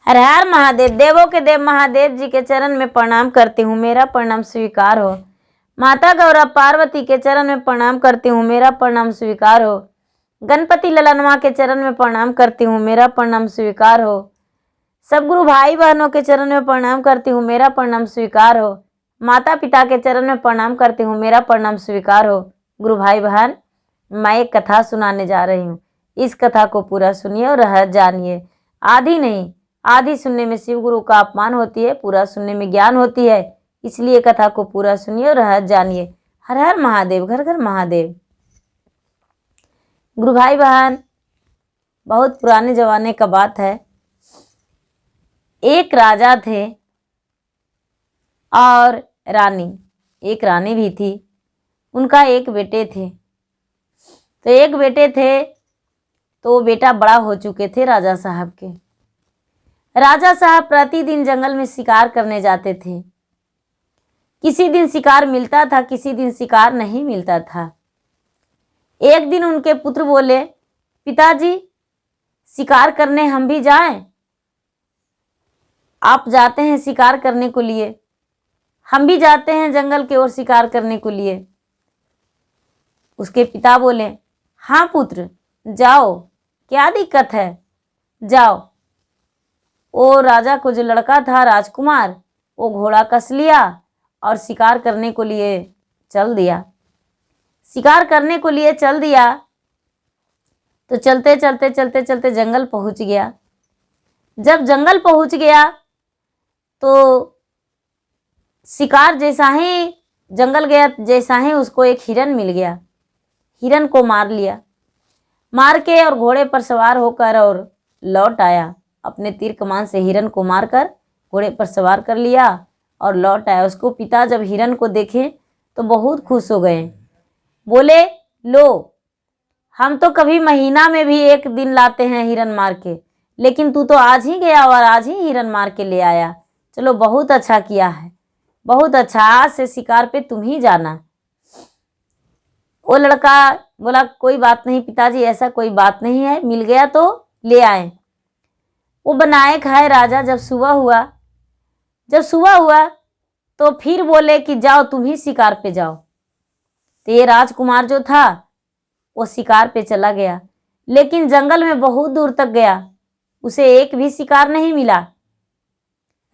हर हर महादेव। देवों के देव महादेव जी के चरण में प्रणाम करती हूँ, मेरा प्रणाम स्वीकार हो। माता गौरा पार्वती के चरण में प्रणाम करती हूँ, मेरा प्रणाम स्वीकार हो। गणपति ललनवा के चरण में प्रणाम करती हूँ, मेरा प्रणाम स्वीकार हो। सब गुरु भाई बहनों के चरण में प्रणाम करती हूँ, मेरा प्रणाम स्वीकार हो। माता पिता के चरण में प्रणाम करती हूँ, मेरा प्रणाम स्वीकार हो। गुरु भाई बहन, मैं एक कथा सुनाने जा रही हूँ। इस कथा को पूरा सुनिए और रहस्य जानिए। आधी नहीं, आधी सुनने में शिव गुरु का अपमान होती है, पूरा सुनने में ज्ञान होती है। इसलिए कथा को पूरा सुनिए और रहस्य जानिए। हर हर महादेव, घर घर महादेव। गुरु भाई बहन, बहुत पुराने जमाने का बात है। एक राजा थे और रानी, एक रानी भी थी। उनका एक बेटे थे। तो एक बेटे थे तो वो बेटा बड़ा हो चुके थे राजा साहब के। राजा साहब प्रतिदिन जंगल में शिकार करने जाते थे। किसी दिन शिकार मिलता था, किसी दिन शिकार नहीं मिलता था। एक दिन उनके पुत्र बोले, पिताजी शिकार करने हम भी जाएं? आप जाते हैं शिकार करने को लिए, हम भी जाते हैं जंगल की ओर शिकार करने को लिए। उसके पिता बोले, हाँ पुत्र जाओ, क्या दिक्कत है, जाओ। वो राजा को जो लड़का था राजकुमार, वो घोड़ा कस लिया और शिकार करने को लिए चल दिया। शिकार करने को लिए चल दिया तो चलते चलते चलते चलते जंगल पहुंच गया। जब जंगल पहुंच गया तो शिकार जैसा ही जंगल गया, जैसा ही उसको एक हिरन मिल गया। हिरन को मार लिया, मार के और घोड़े पर सवार होकर और लौट आया। अपने तीर कमान से हिरन को मारकर घोड़े पर सवार कर लिया और लौट आया। उसको पिता जब हिरन को देखे तो बहुत खुश हो गए। बोले, लो, हम तो कभी महीना में भी एक दिन लाते हैं हिरन मार के, लेकिन तू तो आज ही गया और आज ही हिरन मार के ले आया। चलो बहुत अच्छा किया है, बहुत अच्छा, आज से शिकार पे तुम ही जाना। वो लड़का बोला, कोई बात नहीं पिताजी, ऐसा कोई बात नहीं है, मिल गया तो ले आए। वो बनाए खाए राजा। जब सुबह हुआ तो फिर बोले कि जाओ तुम ही शिकार पे जाओ। तो ये राजकुमार जो था वो शिकार पे चला गया, लेकिन जंगल में बहुत दूर तक गया, उसे एक भी शिकार नहीं मिला।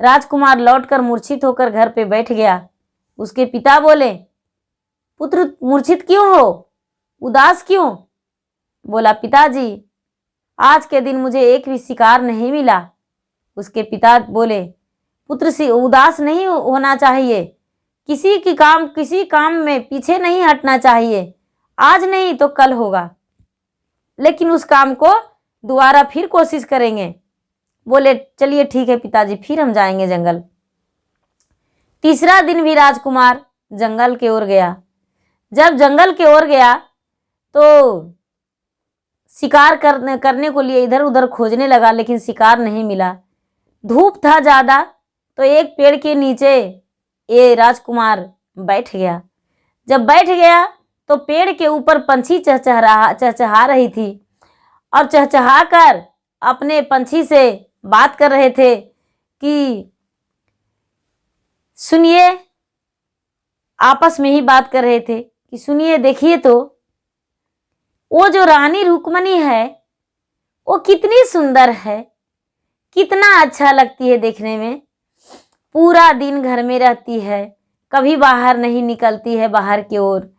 राजकुमार लौटकर मूर्छित होकर घर पे बैठ गया। उसके पिता बोले, पुत्र मूर्छित क्यों हो, उदास क्यों? बोला, पिताजी आज के दिन मुझे एक भी शिकार नहीं मिला। उसके पिता बोले, पुत्र से उदास नहीं होना चाहिए, किसी काम में पीछे नहीं हटना चाहिए। आज नहीं तो कल होगा, लेकिन उस काम को दोबारा फिर कोशिश करेंगे। बोले, चलिए ठीक है पिताजी, फिर हम जाएंगे जंगल। तीसरा दिन भी राजकुमार जंगल की ओर गया। जब जंगल की ओर गया तो शिकार करने को लिए इधर उधर खोजने लगा, लेकिन शिकार नहीं मिला। धूप था ज़्यादा, तो एक पेड़ के नीचे ये राजकुमार बैठ गया। जब बैठ गया तो पेड़ के ऊपर पंछी चहचहा रही थी और चहचहा कर अपने पंछी से बात कर रहे थे कि सुनिए, आपस में ही बात कर रहे थे कि सुनिए, देखिए तो वो जो रानी रुक्मणी है वो कितनी सुंदर है, कितना अच्छा लगती है देखने में। पूरा दिन घर में रहती है, कभी बाहर नहीं निकलती है बाहर की ओर,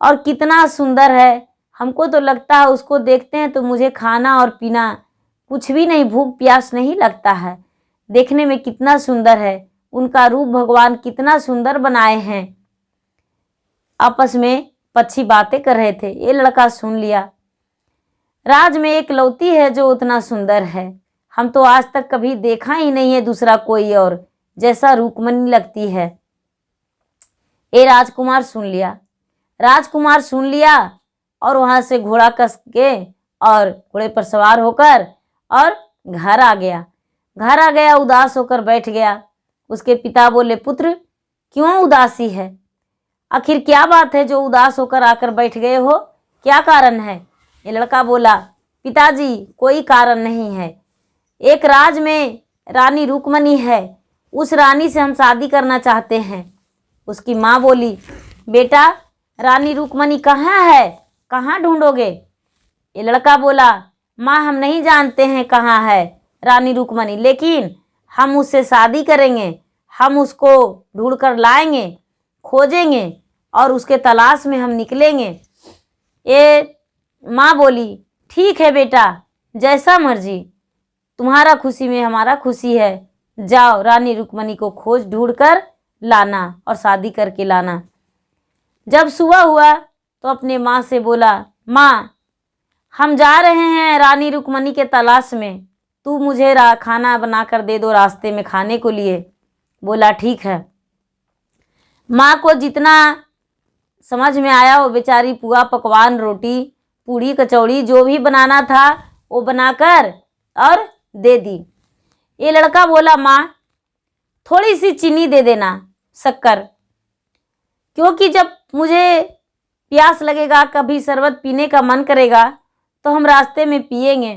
और कितना सुंदर है। हमको तो लगता है उसको देखते हैं तो मुझे खाना और पीना कुछ भी नहीं, भूख प्यास नहीं लगता है। देखने में कितना सुंदर है, उनका रूप भगवान कितना सुंदर बनाए हैं। आपस में पक्षी बातें कर रहे थे। ये लड़का सुन लिया, राज में एक लौती है जो उतना सुंदर है, हम तो आज तक कभी देखा ही नहीं है दूसरा कोई और जैसा रुक्मणी लगती है। ये राजकुमार सुन लिया और वहां से घोड़ा कस के और घोड़े पर सवार होकर और घर आ गया। उदास होकर बैठ गया। उसके पिता बोले, पुत्र क्यों उदासी है, आखिर क्या बात है जो उदास होकर आकर बैठ गए हो, क्या कारण है? ये लड़का बोला, पिताजी कोई कारण नहीं है, एक राज में रानी रुक्मणी है, उस रानी से हम शादी करना चाहते हैं। उसकी माँ बोली, बेटा रानी रुक्मणी कहाँ है, कहाँ ढूंढोगे? ये लड़का बोला, माँ हम नहीं जानते हैं कहाँ है रानी रुक्मणी, लेकिन हम उससे शादी करेंगे, हम उसको ढूंढ कर लाएंगे, खोजेंगे और उसके तलाश में हम निकलेंगे। ये माँ बोली, ठीक है बेटा, जैसा मर्जी, तुम्हारा खुशी में हमारा खुशी है, जाओ रानी रुक्मणी को खोज ढूंढ कर लाना और शादी करके लाना। जब सुबह हुआ तो अपने माँ से बोला, माँ हम जा रहे हैं रानी रुक्मणी के तलाश में, तू मुझे खाना बना कर दे दो रास्ते में खाने को लिए। बोला ठीक है। माँ को जितना समझ में आया वो बेचारी पुआ पकवान, रोटी, पूड़ी, कचौड़ी जो भी बनाना था वो बनाकर और दे दी। ये लड़का बोला, माँ थोड़ी सी चीनी दे देना, शक्कर, क्योंकि जब मुझे प्यास लगेगा, कभी शरबत पीने का मन करेगा तो हम रास्ते में पिएंगे,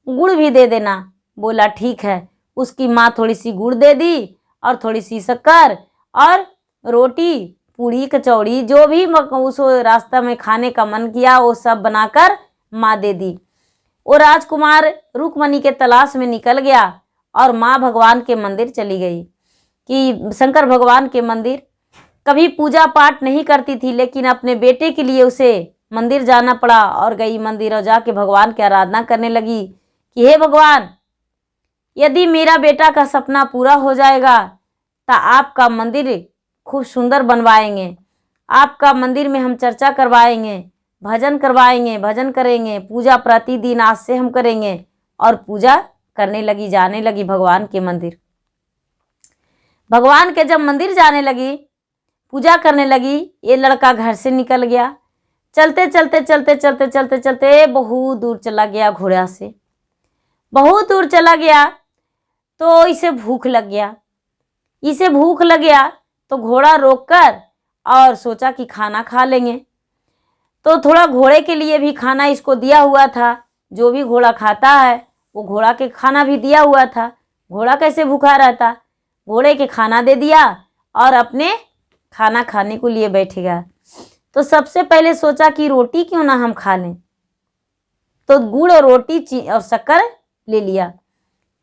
गुड़ भी दे देना। बोला ठीक है। उसकी माँ थोड़ी सी गुड़ दे दी और थोड़ी सी शक्कर और रोटी, पूड़ी, कचौड़ी जो भी उस रास्ता में खाने का मन किया वो सब बनाकर माँ दे दी। वो राजकुमार रुक्मणी के तलाश में निकल गया और माँ भगवान के मंदिर चली गई। कि शंकर भगवान के मंदिर कभी पूजा पाठ नहीं करती थी, लेकिन अपने बेटे के लिए उसे मंदिर जाना पड़ा और गई मंदिर और जाके भगवान की आराधना करने लगी कि हे भगवान, यदि मेरा बेटा का सपना पूरा हो जाएगा तो आपका मंदिर खूब सुंदर बनवाएंगे, आपका मंदिर में हम चर्चा करवाएंगे, भजन करवाएंगे, भजन करेंगे, पूजा प्रतिदिन आज से हम करेंगे। और पूजा करने लगी, जाने लगी भगवान के मंदिर। भगवान के जब मंदिर जाने लगी, पूजा करने लगी, ये लड़का घर से निकल गया। चलते चलते चलते चलते चलते चलते बहुत दूर चला गया, घोड़ा से बहुत दूर चला गया तो इसे भूख लग गया। इसे भूख लग गया तो घोड़ा रोककर और सोचा कि खाना खा लेंगे। तो थोड़ा घोड़े के लिए भी खाना इसको दिया हुआ था, जो भी घोड़ा खाता है वो घोड़ा के खाना भी दिया हुआ था। घोड़ा कैसे भूखा रहता, घोड़े के खाना दे दिया और अपने खाना खाने को लिए बैठेगा। तो सबसे पहले सोचा कि रोटी क्यों ना हम खा लें, तो गुड़ और रोटी और शक्कर ले लिया।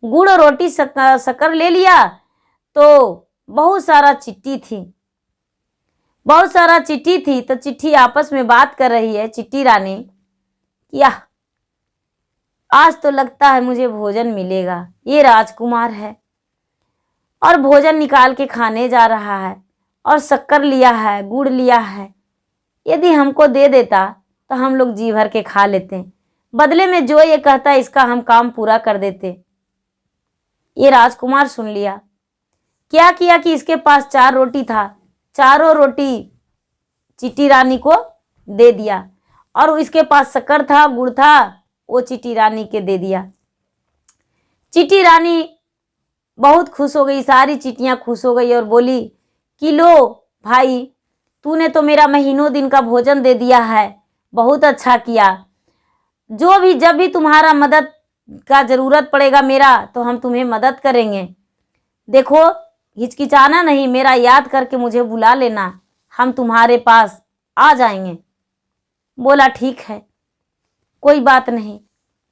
गुड़ और रोटी शक्कर ले लिया तो बहुत सारा चिट्ठी थी, बहुत सारा चिट्ठी थी। तो चिट्ठी आपस में बात कर रही है, चिट्ठी रानी, क्या आज तो लगता है मुझे भोजन मिलेगा, ये राजकुमार है और भोजन निकाल के खाने जा रहा है और शक्कर लिया है, गुड़ लिया है, यदि हमको दे देता तो हम लोग जी भर के खा लेते, बदले में जो ये कहता है इसका हम काम पूरा कर देते। ये राजकुमार सुन लिया, क्या किया कि इसके पास 4 रोटी था, चारों रोटी चिट्ठी रानी को दे दिया और इसके पास शक्कर था, गुड़ था, वो चिट्ठी रानी के दे दिया। चिट्ठी रानी बहुत खुश हो गई, सारी चिट्ठियां खुश हो गई और बोली कि लो भाई, तूने तो मेरा महीनों दिन का भोजन दे दिया है, बहुत अच्छा किया। जो भी जब भी तुम्हारा मदद का ज़रूरत पड़ेगा मेरा, तो हम तुम्हें मदद करेंगे। देखो हिचकिचाना नहीं, मेरा याद करके मुझे बुला लेना, हम तुम्हारे पास आ जाएंगे। बोला ठीक है, कोई बात नहीं।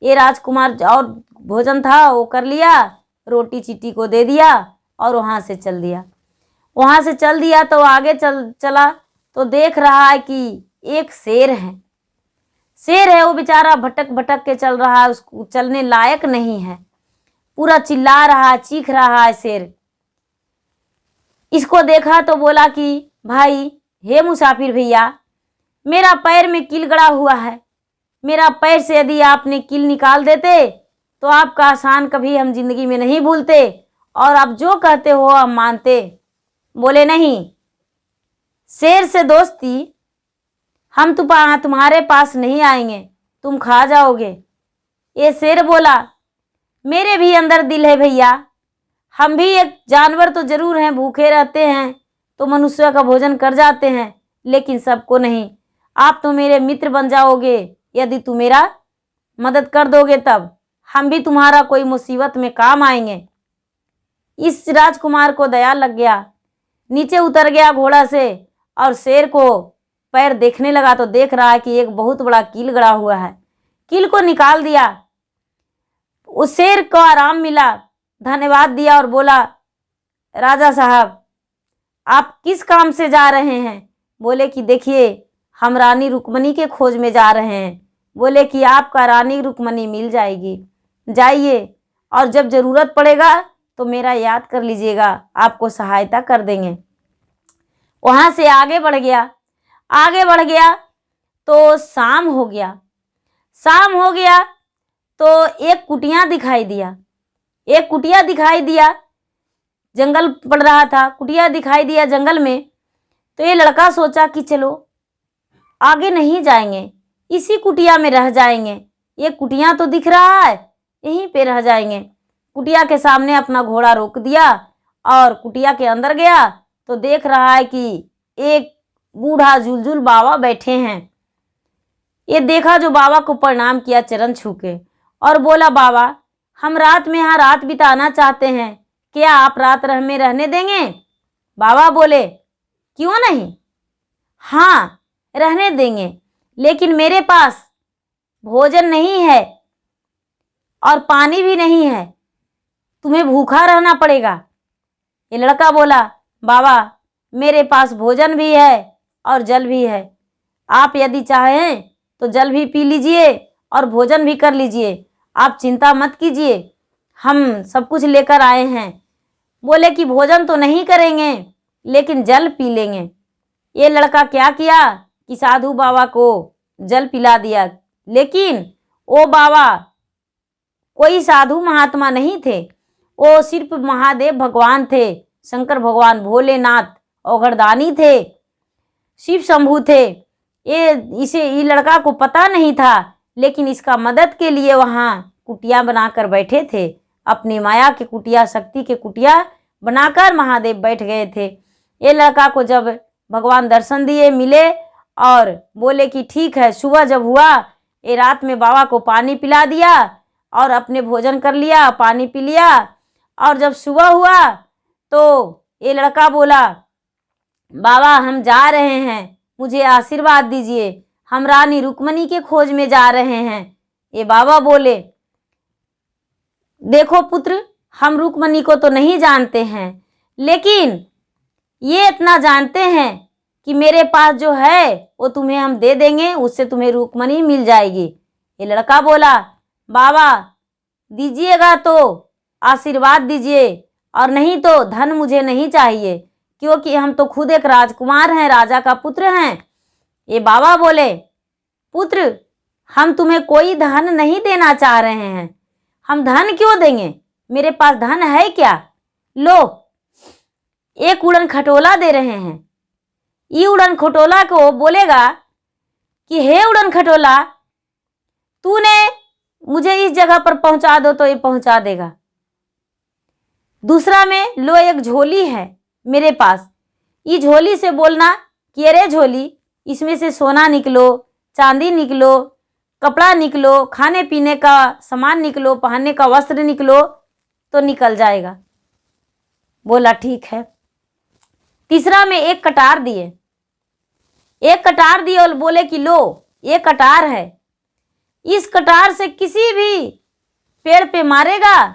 ये राजकुमार और भोजन था वो कर लिया, रोटी चिट्ठी को दे दिया और वहाँ से चल दिया। वहाँ से चल दिया तो आगे चला तो देख रहा है कि एक शेर है। शेर है वो बेचारा भटक भटक के चल रहा है, उसको चलने लायक नहीं है, पूरा चिल्ला रहा है, चीख रहा है शेर। इसको देखा तो बोला कि भाई, हे मुसाफिर भैया, मेरा पैर में कील गड़ा हुआ है, मेरा पैर से यदि आपने कील निकाल देते तो आपका एहसान कभी हम जिंदगी में नहीं भूलते और आप जो कहते हो हम मानते। बोले नहीं, शेर से दोस्ती हम तुम्हारे पास नहीं आएंगे, तुम खा जाओगे। ये शेर बोला, मेरे भी अंदर दिल है भैया, हम भी एक जानवर तो जरूर हैं, भूखे रहते हैं तो मनुष्य का भोजन कर जाते हैं, लेकिन सबको नहीं। आप तो मेरे मित्र बन जाओगे, यदि तुम मेरा मदद कर दोगे तब हम भी तुम्हारा कोई मुसीबत में काम आएंगे। इस राजकुमार को दया लग गया, नीचे उतर गया घोड़ा से और शेर को पैर देखने लगा तो देख रहा है कि एक बहुत बड़ा कील गड़ा हुआ है। कील को निकाल दिया। उस शेर को आराम मिला, धन्यवाद दिया और बोला, राजा साहब आप किस काम से जा रहे हैं? बोले कि देखिए हम रानी रुक्मणी के खोज में जा रहे हैं। बोले कि आपका रानी रुक्मणी मिल जाएगी, जाइए और जब जरूरत पड़ेगा तो मेरा याद कर लीजिएगा, आपको सहायता कर देंगे। वहां से आगे बढ़ गया। आगे बढ़ गया तो शाम हो गया। शाम हो गया तो एक कुटिया दिखाई दिया। एक कुटिया दिखाई दिया, जंगल पड़ रहा था, कुटिया दिखाई दिया जंगल में। तो ये लड़का सोचा कि चलो आगे नहीं जाएंगे, इसी कुटिया में रह जाएंगे। ये कुटिया तो दिख रहा है, यहीं पे रह जाएंगे। कुटिया के सामने अपना घोड़ा रोक दिया और कुटिया के अंदर गया तो देख रहा है कि एक बूढ़ा जुलजुल बाबा बैठे हैं। ये देखा जो बाबा को प्रणाम किया चरण छू के और बोला, बाबा हम रात में यहाँ रात बिताना चाहते हैं, क्या आप रात में रहने देंगे? बाबा बोले, क्यों नहीं, हाँ रहने देंगे, लेकिन मेरे पास भोजन नहीं है और पानी भी नहीं है, तुम्हें भूखा रहना पड़ेगा। ये लड़का बोला, बाबा मेरे पास भोजन भी है और जल भी है, आप यदि चाहें तो जल भी पी लीजिए और भोजन भी कर लीजिए, आप चिंता मत कीजिए, हम सब कुछ लेकर आए हैं। बोले कि भोजन तो नहीं करेंगे लेकिन जल पी लेंगे। ये लड़का क्या किया कि साधु बाबा को जल पिला दिया, लेकिन वो बाबा कोई साधु महात्मा नहीं थे, वो सिर्फ महादेव भगवान थे, शंकर भगवान, भोलेनाथ, औघड़दानी थे, शिव शंभू थे। ये लड़का को पता नहीं था, लेकिन इसका मदद के लिए वहाँ कुटिया बनाकर बैठे थे। अपनी माया के कुटिया, शक्ति के कुटिया बनाकर महादेव बैठ गए थे। ये लड़का को जब भगवान दर्शन दिए, मिले और बोले कि ठीक है। सुबह जब हुआ, ये रात में बाबा को पानी पिला दिया और अपने भोजन कर लिया, पानी पी लिया। और जब सुबह हुआ तो ये लड़का बोला, बाबा हम जा रहे हैं, मुझे आशीर्वाद दीजिए, हम रानी रुक्मणी के खोज में जा रहे हैं। ये बाबा बोले, देखो पुत्र, हम रुक्मणी को तो नहीं जानते हैं, लेकिन ये इतना जानते हैं कि मेरे पास जो है वो तुम्हें हम दे देंगे, उससे तुम्हें रुक्मणी मिल जाएगी। ये लड़का बोला, बाबा दीजिएगा तो आशीर्वाद दीजिए, और नहीं तो धन मुझे नहीं चाहिए, क्योंकि हम तो खुद एक राजकुमार हैं, राजा का पुत्र हैं। ये बाबा बोले, पुत्र हम तुम्हें कोई धन नहीं देना चाह रहे हैं, हम धन क्यों देंगे, मेरे पास धन है क्या, लो एक उड़न खटोला दे रहे हैं। ये उड़न खटोला को बोलेगा कि हे उड़न खटोला, तूने मुझे इस जगह पर पहुंचा दो तो ये पहुंचा देगा। दूसरा में लो एक झोली है मेरे पास, ये झोली से बोलना कि अरे झोली, इसमें से सोना निकलो, चांदी निकलो, कपड़ा निकलो, खाने पीने का सामान निकलो, पहनने का वस्त्र निकलो, तो निकल जाएगा। बोला ठीक है। तीसरा में एक कटार दिए, एक कटार दिए और बोले कि लो ये कटार है, इस कटार से किसी भी पेड़ पे मारेगा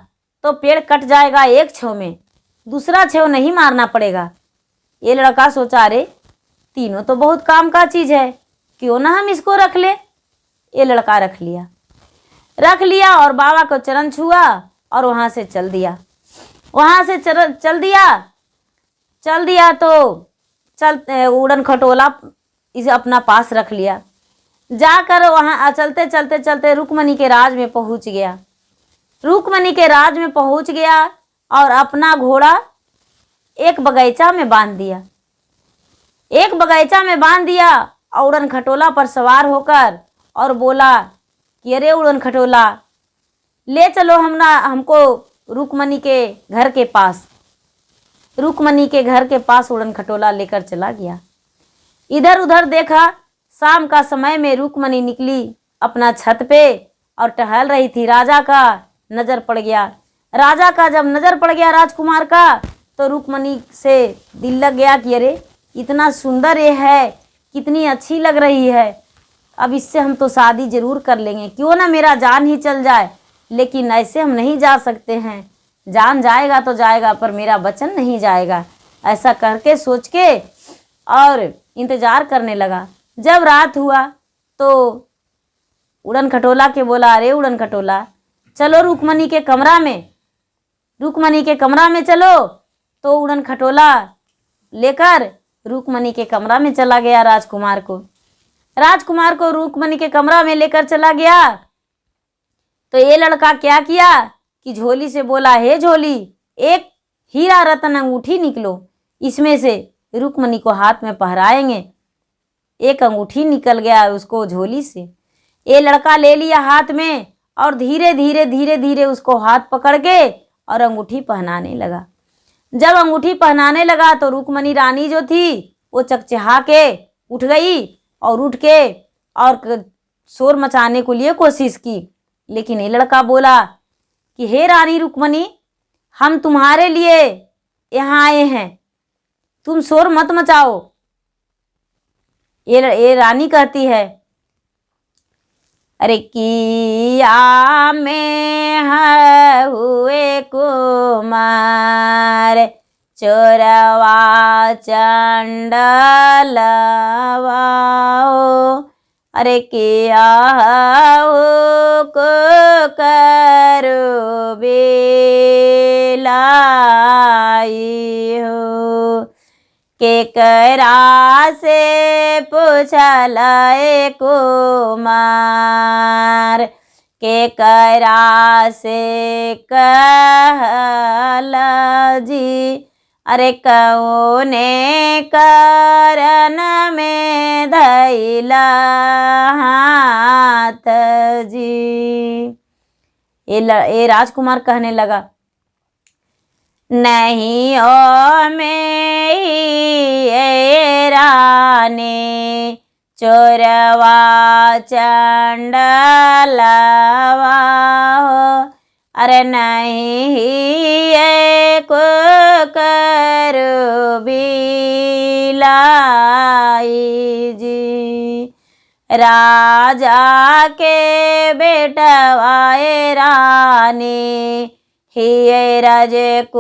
तो पेड़ कट जाएगा एक छेव में, दूसरा छेव नहीं मारना पड़ेगा। ये लड़का सोचा, अरे तीनों तो बहुत काम का चीज है, क्यों ना हम इसको रख ले। ये लड़का रख लिया और बाबा को चरण छुआ और वहां से चल दिया। वहां से चल दिया तो उड़न खटोला इसे अपना पास रख लिया। जाकर वहां चलते चलते रुक्मणी के राज में पहुंच गया। रुक्मणी के राज में पहुंच गया और अपना घोड़ा एक बगीचा में बांध दिया और उड़न खटोला पर सवार होकर और बोला कि अरे उड़न खटोला, ले चलो हमको रुक्मणी के घर के पास। रुक्मणी के घर के पास उड़न खटोला लेकर चला गया। इधर उधर देखा, शाम का समय में रुक्मणी निकली अपना छत पे और टहल रही थी। राजा का नजर पड़ गया। राजा का जब नज़र पड़ गया राजकुमार का तो रुक्मणी से दिल लग गया कि अरे इतना सुंदर ये है, कितनी अच्छी लग रही है, अब इससे हम तो शादी जरूर कर लेंगे, क्यों ना मेरा जान ही चल जाए, लेकिन ऐसे हम नहीं जा सकते हैं, जान जाएगा तो जाएगा पर मेरा वचन नहीं जाएगा। ऐसा करके सोच के और इंतज़ार करने लगा। जब रात हुआ तो उड़न खटोला के बोला, अरे उड़न खटोला चलो रुक्मणी के कमरा में, रुक्मणी के कमरा में चलो। तो उड़न खटोला लेकर रुक्मणी के कमरा में चला गया। राजकुमार को रुक्मणी के कमरा में लेकर चला गया। तो ये लड़का क्या किया कि झोली से बोला, हे झोली, एक हीरा रतन अंगूठी निकलो, इसमें से रुक्मणी को हाथ में पहराएंगे। एक अंगूठी निकल गया उसको झोली से। ये लड़का ले लिया हाथ में और धीरे धीरे उसको हाथ पकड़ के और अंगूठी पहनाने लगा। जब अंगूठी पहनाने लगा तो रुक्मणी रानी जो थी वो चकचहा के उठ गई और उठ के और शोर मचाने को लिए कोशिश की, लेकिन ये लड़का बोला कि हे रानी रुक्मणी, हम तुम्हारे लिए यहाँ आए हैं, तुम शोर मत मचाओ। ये रानी कहती है, अरे किया में है हुए कुमार, चोरवा चंडलवाओ, अरे किया को करो बेलाई हो, के करा से पूछल कुमार, के करा से कहल जी, अरे कौने करन में धैला हाथ जी। ये राजकुमार कहने लगा, नहीं ओ में ही रानी, चोरवा चंडलवा हो, अरे नहीं को करो बिलाई जी। राजा के बेटवाए रानी, हे राजकुमार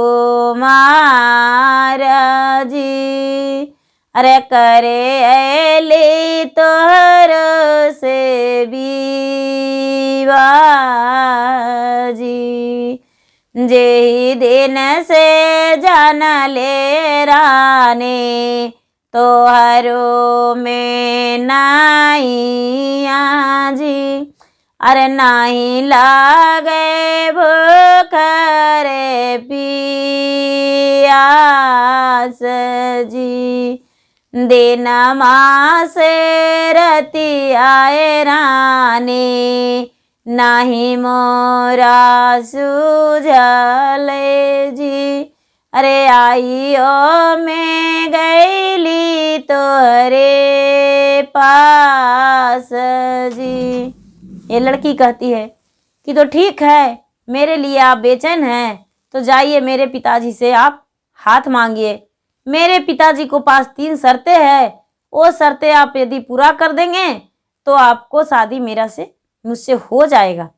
जी, अरे करे ले तोहर से विवाजी, जे दिन से जान ले रानी, तोहरो में नहीं आजी, अरे नहीं लागे भूख रे पियास जी, दिन मासे रति आए रानी, नहीं मोरा सूझले जी, अरे आइयो में गईली तोहरे पास जी। ये लड़की कहती है कि तो ठीक है, मेरे लिए आप बेचैन हैं तो जाइए मेरे पिताजी से आप हाथ मांगिए। मेरे पिताजी को पास 3 शर्तें हैं, वो शर्तें आप यदि पूरा कर देंगे तो आपको शादी मुझसे हो जाएगा।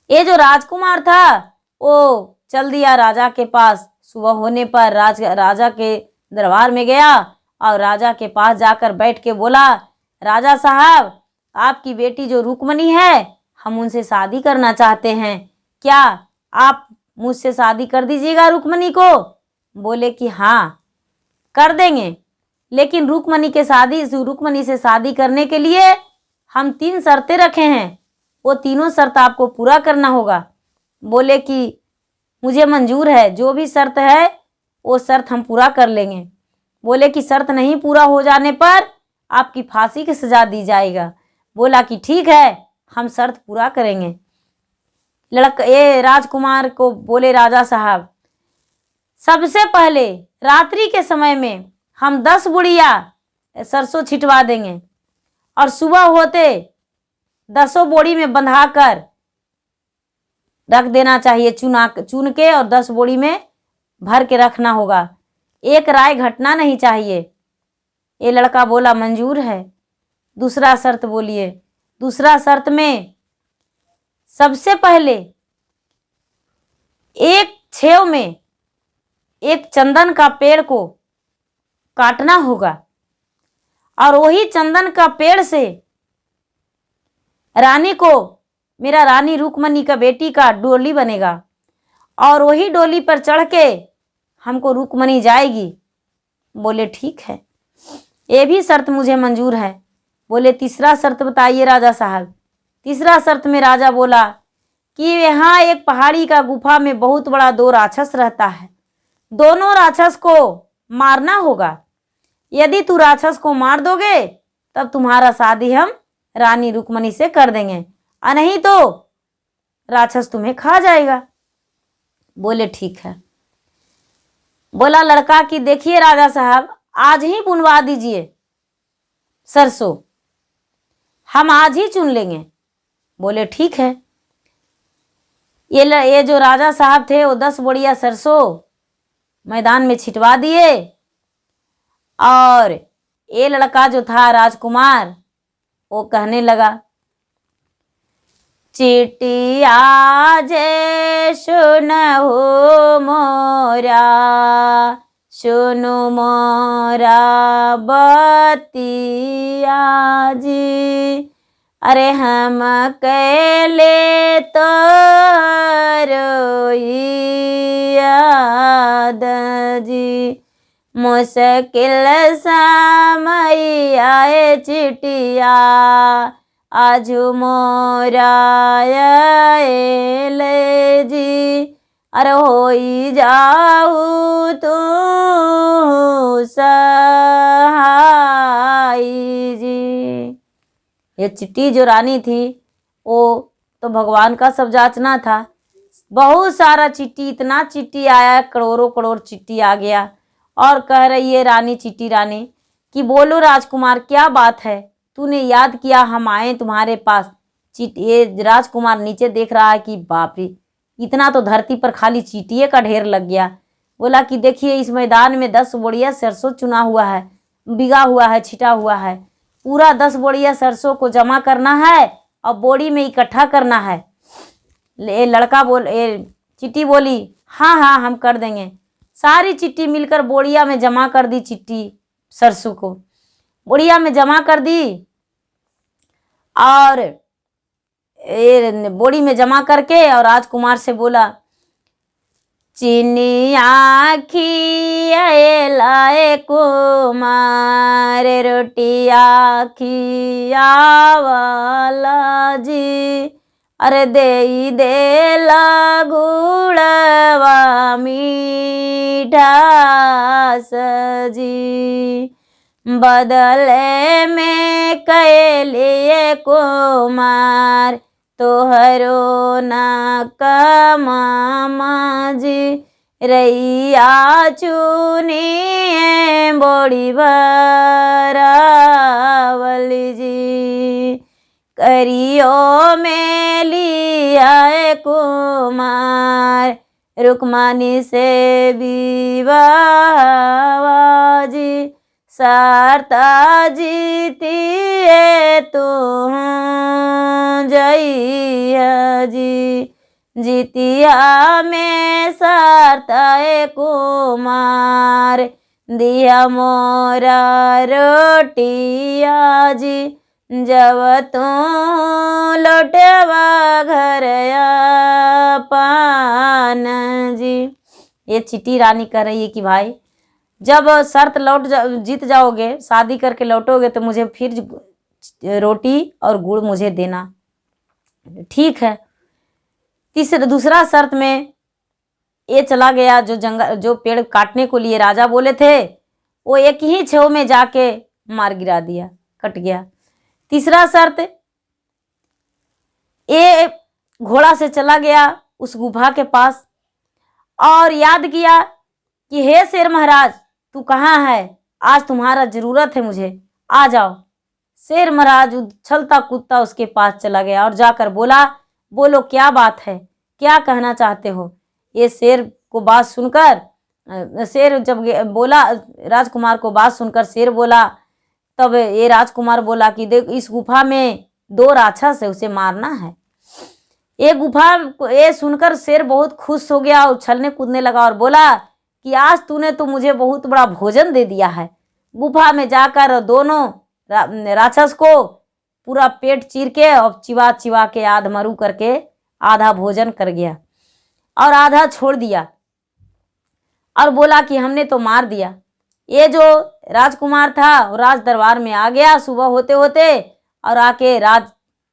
ये जो राजकुमार था वो चल दिया राजा के पास। सुबह होने पर राजा के दरबार में गया और राजा के पास जाकर बैठ के बोला, राजा साहब, आपकी बेटी जो रुक्मणी है, हम उनसे शादी करना चाहते हैं, क्या आप मुझसे शादी कर दीजिएगा रुक्मणी को? बोले कि हाँ कर देंगे, लेकिन रुक्मणी से शादी करने के लिए हम 3 शर्तें रखे हैं, वो तीनों शर्त आपको पूरा करना होगा। बोले कि मुझे मंजूर है, जो भी शर्त है वो शर्त हम पूरा कर लेंगे। बोले कि शर्त नहीं पूरा हो जाने पर आपकी फांसी की सजा दी जाएगा। बोला कि ठीक है, हम शर्त पूरा करेंगे। ये राजकुमार को बोले, राजा साहब, सबसे पहले रात्रि के समय में हम 10 बुढ़िया सरसों छिटवा देंगे और सुबह होते 10 बोरी में बंधाकर रख देना चाहिए, चुन के, और 10 बोरी में भर के रखना होगा। एक राय घटना नहीं चाहिए। ये लड़का बोला मंजूर है। दूसरा शर्त बोलिए। दूसरा शर्त में सबसे पहले एक छेव में एक चंदन का पेड़ को काटना होगा और वही चंदन का पेड़ से रानी को, मेरा रानी रुक्मणी का बेटी का डोली बनेगा और वही डोली पर चढ़ के हमको रुक्मणी जाएगी। बोले ठीक है, ये भी शर्त मुझे मंजूर है। बोले तीसरा शर्त बताइए राजा साहब। तीसरा शर्त में राजा बोला कि यहाँ एक पहाड़ी का गुफा में बहुत बड़ा 2 राक्षस रहता है, दोनों राक्षस को मारना होगा। यदि तू राक्षस को मार दोगे तब तुम्हारा शादी हम रानी रुक्मणी से कर देंगे, और नहीं तो राक्षस तुम्हें खा जाएगा। बोले ठीक है। बोला लड़का कि देखिए राजा साहब, आज ही बुनवा दीजिए सरसों, हम आज ही चुन लेंगे। बोले ठीक है। ये जो राजा साहब थे वो 10 बोरियां सरसों मैदान में छिटवा दिए, और ये लड़का जो था राजकुमार वो कहने लगा, चिटिया जे सुनहु मोरा, सुनु मोरा बतिया जी, अरे हम कैले तो याद जी, मुश्किल समय आए चिटिया, आजू मोरा ले जी, अरे होई जाऊ तू सहाय जी। ये चिट्टी जो रानी थी वो तो भगवान का सब जांचना था। बहुत सारा चिट्टी, इतना चिट्टी आया, करोड़ों करोड़ चिट्टी आ गया, और कह रही है रानी, चिट्टी रानी कि बोलो राजकुमार क्या बात है, तूने याद किया हम आए तुम्हारे पास। ये राजकुमार नीचे देख रहा है कि बाप रे, इतना तो धरती पर खाली चींटिए का ढेर लग गया। बोला कि देखिए इस मैदान में 10 बोरियां सरसों चुना हुआ है, बिगा हुआ है, छिटा हुआ है, पूरा 10 बोरियां सरसों को जमा करना है और बोरी में इकट्ठा करना है। चिट्टी बोली हाँ हाँ हम कर देंगे। सारी चिट्टी मिलकर बोरिया में जमा कर दी, चिट्टी सरसों को बोरिया में जमा कर दी, और बोरी में जमा करके और राजकुमार से बोला, चीनी आखी लाए कुमार, रोटिया खिया वाला जी, अरे दे गुड़वा मीठा सजी, बदले में कैलिए कुमार, तोहरो ना कमामा जी, रैया चुनिए बोड़ी भरावली जी, करियो में लिया कुमार, रुक्मणी से विवाह जी, सारता जीतिए तू जइया जी, जीतिया में सारता कुमार, दिया मोरा रोटिया जी, जब तू लौटवा घर पान जी। ये चिट्टी रानी कह रही है कि भाई जब शर्त जीत जाओगे, शादी करके लौटोगे तो मुझे फिर रोटी और गुड़ मुझे देना। ठीक है। दूसरा शर्त में ये चला गया, जो पेड़ काटने को लिए राजा बोले थे वो एक ही छेव में जाके मार गिरा दिया, कट गया। तीसरा शर्त, ये घोड़ा से चला गया उस गुफा के पास और याद किया कि हे शेर महाराज तू कहाँ है, आज तुम्हारा जरूरत है मुझे, आ जाओ। शेर महाराज उछलता कूदता उसके पास चला गया और जाकर बोला, बोलो क्या बात है, क्या कहना चाहते हो? ये शेर को बात सुनकर शेर जब बोला, राजकुमार को बात सुनकर शेर बोला, तब ये राजकुमार बोला कि देख, इस गुफा में 2 राक्षस है, उसे मारना है। ये सुनकर शेर बहुत खुश हो गया और उछलने कूदने लगा और बोला कि आज तूने तो मुझे बहुत बड़ा भोजन दे दिया है। गुफा में जाकर दोनों राक्षस को पूरा पेट चीर के और चिवा चिवा के आधमरू करके आधा भोजन कर गया और आधा छोड़ दिया और बोला कि हमने तो मार दिया। ये जो राजकुमार था वो राज दरबार में आ गया सुबह होते होते और आके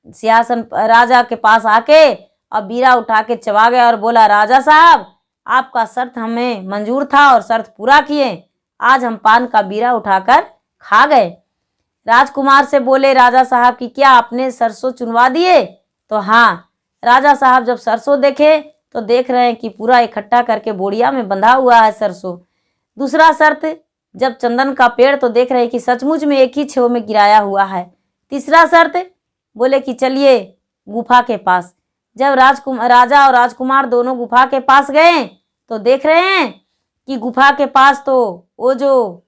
सिंहासन राजा के पास आके और बीरा उठा के चबा गया और बोला, राजा साहब, आपका शर्त हमें मंजूर था और शर्त पूरा किए, आज हम पान का बीरा उठाकर खा गए। राजकुमार से बोले राजा साहब कि क्या आपने सरसों चुनवा दिए? तो हाँ। राजा साहब जब सरसों देखे तो देख रहे हैं कि पूरा इकट्ठा करके बोरिया में बंधा हुआ है सरसों। दूसरा शर्त, जब चंदन का पेड़ तो देख रहे हैं कि सचमुच में एक ही छेव में गिराया हुआ है। तीसरा शर्त, बोले कि चलिए गुफा के पास। जब राजा और राजकुमार दोनों गुफा के पास गए तो देख रहे हैं कि गुफा के पास तो वो जो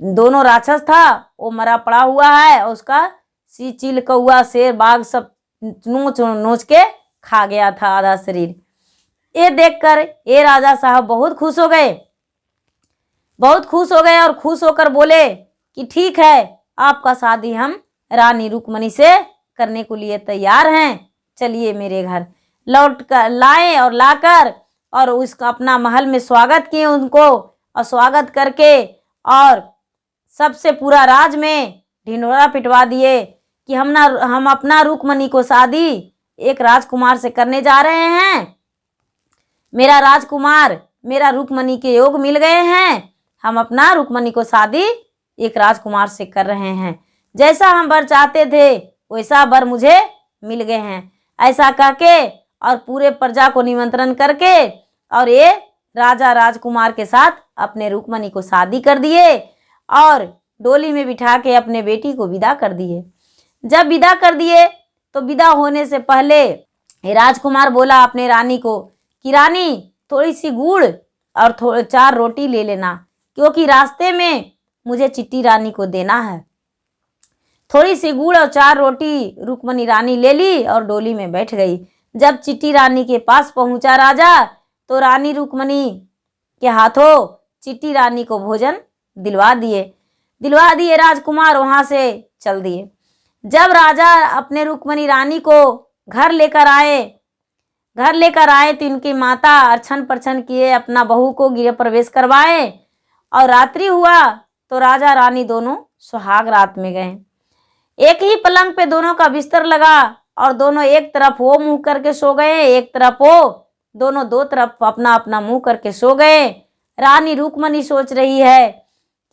दोनों राक्षस था वो मरा पड़ा हुआ है और उसका चील कौआ शेर बाघ सब नोच नोच के खा गया था आधा शरीर। ये देखकर ये राजा साहब बहुत खुश हो गए और खुश होकर बोले कि ठीक है, आपका शादी हम रानी रुक्मणी से करने को लिए तैयार हैं, चलिए मेरे घर। लौट कर लाए और लाकर और उसका अपना महल में स्वागत किए उनको, और स्वागत करके और सबसे पूरा राज में ढिंढोरा पिटवा दिए कि हम अपना रुक्मणी को शादी एक राजकुमार से करने जा रहे हैं। मेरा राजकुमार मेरा रुक्मणी के योग मिल गए हैं, हम अपना रुक्मणी को शादी एक राजकुमार से कर रहे हैं। जैसा हम वर चाहते थे वैसा वर मुझे मिल गए हैं। ऐसा कहके और पूरे प्रजा को निमंत्रण करके और ये राजा राजकुमार के साथ अपने रुक्मणी को शादी कर दिए और डोली में बिठा के अपने बेटी को विदा कर दिए। जब विदा कर दिए तो विदा होने से पहले राजकुमार बोला अपने रानी को कि रानी, थोड़ी सी गुड़ और 4 रोटी ले लेना, क्योंकि रास्ते में मुझे चिट्टी रानी को देना है। थोड़ी सी गुड़ और 4 रोटी रुक्मणी रानी ले ली और डोली में बैठ गई। जब चिट्टी रानी के पास पहुंचा राजा तो रानी रुक्मणी के हाथों चिट्टी रानी को भोजन दिलवा दिए राजकुमार वहां से चल दिए। जब राजा अपने रुक्मणी रानी को घर लेकर आए तो इनकी माता अर्चन परछन किए, अपना बहू को गृह प्रवेश करवाए और रात्रि हुआ तो राजा रानी दोनों सुहाग रात में गए। एक ही पलंग पे दोनों का बिस्तर लगा और दोनों एक तरफ वो मुंह करके सो गए, एक तरफ वो, दोनों 2 तरफ अपना अपना मुंह करके सो गए। रानी रुक्मणी सोच रही है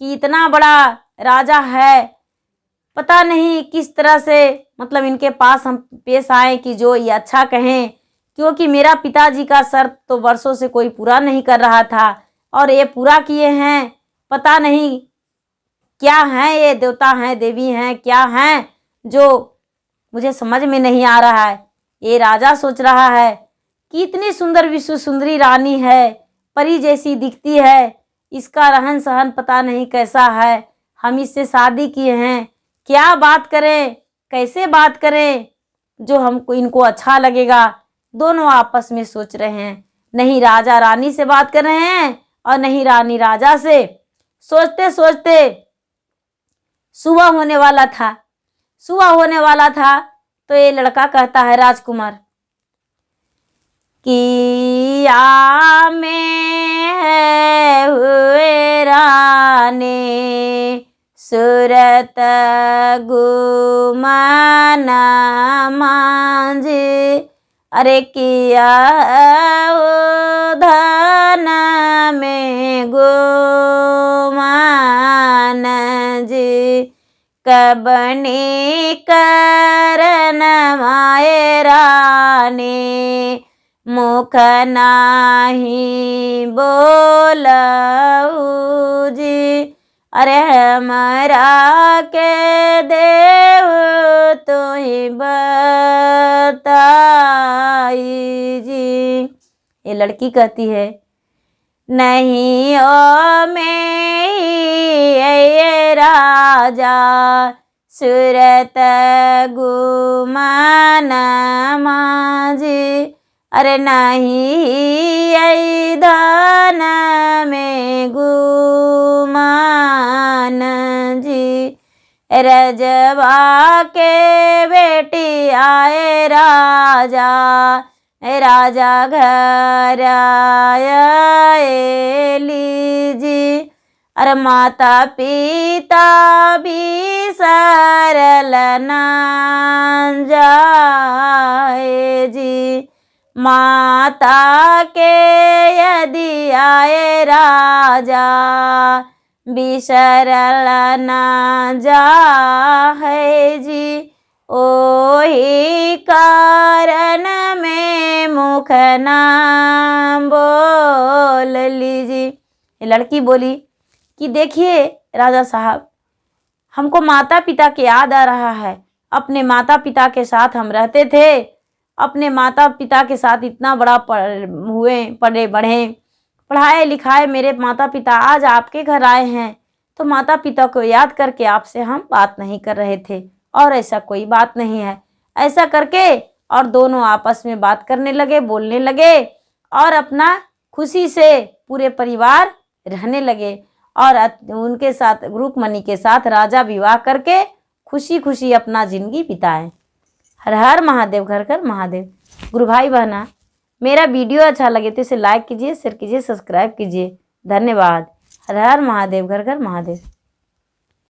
कि इतना बड़ा राजा है, पता नहीं किस तरह से मतलब इनके पास हम पेश आए कि जो ये अच्छा कहें, क्योंकि मेरा पिताजी का शर्त तो वर्षों से कोई पूरा नहीं कर रहा था और ये पूरा किए हैं। पता नहीं क्या हैं ये, देवता हैं देवी हैं क्या हैं, जो मुझे समझ में नहीं आ रहा है। ये राजा सोच रहा है कि इतनी सुंदर विश्व सुंदरी रानी है, परी जैसी दिखती है, इसका रहन सहन पता नहीं कैसा है, हम इससे शादी किए हैं, क्या बात करें, कैसे बात करें जो हमको इनको अच्छा लगेगा। दोनों आपस में सोच रहे हैं, नहीं राजा रानी से बात कर रहे हैं और नहीं रानी राजा से। सोचते सोचते सुबह होने वाला था तो ये लड़का कहता है राजकुमार कि आ में है हुए रानी सूरत गुमाना मांझे, अरे किया धन में गुमान जी, कबनी करन माए रानी मुख नाही बोलऊ जी, अरे हमारा के देव तो ही बताई जी। ये लड़की कहती है नहीं ओ में ये राजा सूरत गुमान माजी। अरे नहीं आई दान में गुमान जी। रजवा के बेटी आए राजा राजा घर आए लीजी। अरे माता पिता भी सरल ना जाए जी। माता के यदि आए राजा बिसरल ना जाए जी। ओही कारण में मुख नाम बोल लीजिए। ये लड़की बोली कि देखिए राजा साहब, हमको माता पिता की याद आ रहा है। अपने माता पिता के साथ हम रहते थे, अपने माता पिता के साथ इतना बड़ा पढ़े बढ़े, पढ़ाए लिखाए मेरे माता पिता आज आपके घर आए हैं तो माता पिता को याद करके आपसे हम बात नहीं कर रहे थे, और ऐसा कोई बात नहीं है। ऐसा करके और दोनों आपस में बात करने लगे, बोलने लगे और अपना खुशी से पूरे परिवार रहने लगे। और उनके साथ रुक्मणी के साथ राजा विवाह करके खुशी खुशी अपना जिंदगी बिताए। हर हर महादेव, घर घर महादेव। गुरु भाई बहना, मेरा वीडियो अच्छा लगे तो इसे लाइक कीजिए, शेयर कीजिए, सब्सक्राइब कीजिए। धन्यवाद। हर हर महादेव, घर घर महादेव।